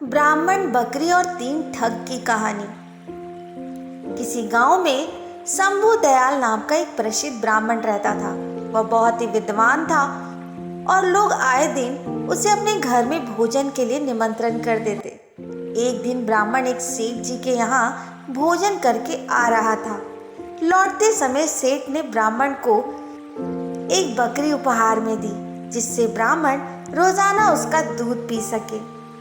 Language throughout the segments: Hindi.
ब्राह्मण, बकरी और 3 ठग की कहानी। किसी गांव में शंभू दयाल नाम का एक प्रसिद्ध ब्राह्मण रहता था। वह बहुत ही विद्वान था और लोग आए दिन उसे अपने घर में भोजन के लिए निमंत्रण कर देते। एक दिन ब्राह्मण एक सेठ जी के यहाँ भोजन करके आ रहा था। लौटते समय सेठ ने ब्राह्मण को एक बकरी उपहार में दी, जिससे ब्राह्मण रोजाना उसका दूध पी सके।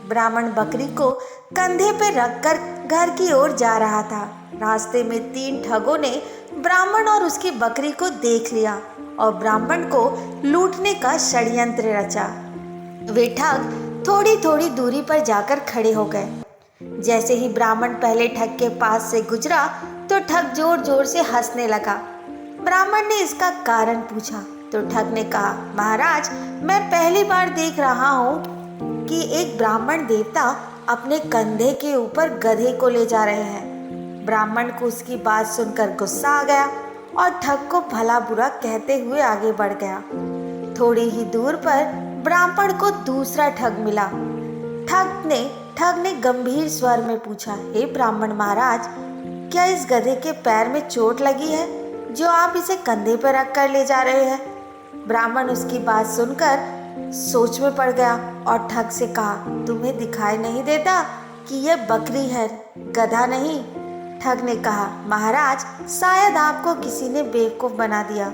ब्राह्मण बकरी को कंधे पर रखकर घर की ओर जा रहा था। रास्ते में 3 ठगों ने ब्राह्मण और उसकी बकरी को देख लिया और ब्राह्मण को लूटने का षड्यंत्र रचा। वे ठग थोड़ी थोड़ी दूरी पर जाकर खड़े हो गए। जैसे ही ब्राह्मण पहले ठग के पास से गुजरा तो ठग जोर जोर से हंसने लगा। ब्राह्मण ने इसका कारण पूछा तो ठग ने कहा, महाराज, मैं पहली बार देख रहा हूँ कि एक ब्राह्मण देवता अपने कंधे के ऊपर गधे को ले जा रहे हैं। ब्राह्मण को उसकी बात सुनकर गुस्सा आ गया और ठग को भला बुरा कहते हुए आगे बढ़ गया। थोड़ी ही दूर पर ब्राह्मण को दूसरा ठग मिला। ठग ने गंभीर स्वर में पूछा, हे ब्राह्मण महाराज, क्या इस गधे के पैर में चोट लगी है जो आप इसे कंधे पर रख कर ले जा रहे हैं? ब्राह्मण उसकी बात सुनकर सोच में पड़ गया और ठग से कहा, तुम्हें दिखाई नहीं देता कि यह बकरी है, गधा नहीं? ठग ने कहा, महाराज, शायद आपको किसी ने बेवकूफ बना दिया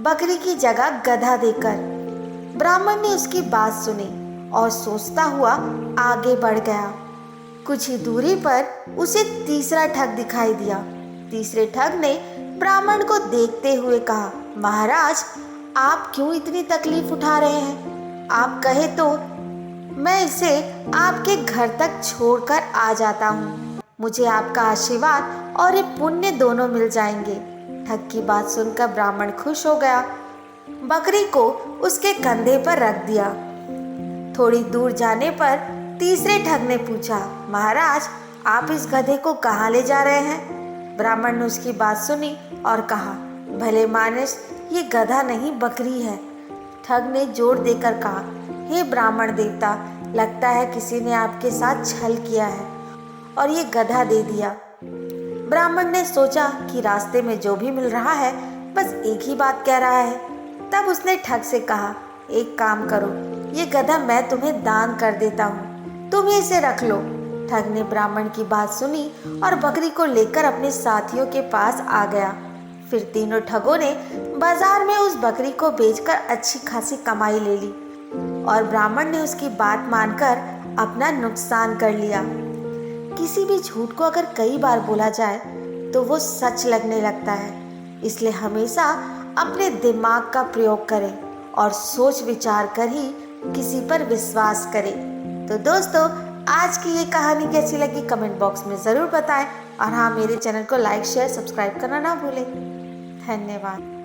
बकरी की जगह गधा देकर। ब्राह्मण ने उसकी बात सुनी और सोचता हुआ आगे बढ़ गया। कुछ ही दूरी पर उसे तीसरा ठग दिखाई दिया। तीसरे ठग ने ब्राह्मण को देखते हुए कहा, महाराज, आप क्यों इतनी तकलीफ उठा रहे हैं? आप कहे तो मैं इसे आपके घर तक छोड़कर आ जाता हूँ। मुझे आपका आशीर्वाद और ये पुण्य दोनों मिल जाएंगे। ठग की बात सुनकर ब्राह्मण खुश हो गया। बकरी को उसके कंधे पर रख दिया। थोड़ी दूर जाने पर तीसरे ठग ने पूछा, महाराज, आप इस गधे को कहाँ ले जा रहे हैं? ब्राह्मण ने उसकी बात सुनी और कहा, भले मानुस, ये गधा नहीं बकरी है। ठग ने जोर देकर कहा, हे ब्राह्मण देवता, लगता है किसी ने आपके साथ छल किया है और ये गधा दे दिया। ब्राह्मण ने सोचा कि रास्ते में जो भी मिल रहा है बस एक ही बात कह रहा है। तब उसने ठग से कहा, एक काम करो, ये गधा मैं तुम्हें दान कर देता हूँ, तुम इसे रख लो। ठग ने ब्राह्मण की बात सुनी और बकरी को लेकर अपने साथियों के पास आ गया। फिर तीनों ठगों ने बाजार में उस बकरी को बेचकर अच्छी खासी कमाई ले ली और ब्राह्मण ने उसकी बात मानकर अपना नुकसान कर लिया। किसी भी झूठ को अगर कई बार बोला जाए तो वो सच लगने लगता है, इसलिए हमेशा अपने दिमाग का प्रयोग करें और सोच विचार कर ही किसी पर विश्वास करें। तो दोस्तों, आज की ये कहानी कैसी लगी कमेंट बॉक्स में ज़रूर बताएं और हाँ, मेरे चैनल को लाइक, शेयर, सब्सक्राइब करना ना भूलें। धन्यवाद।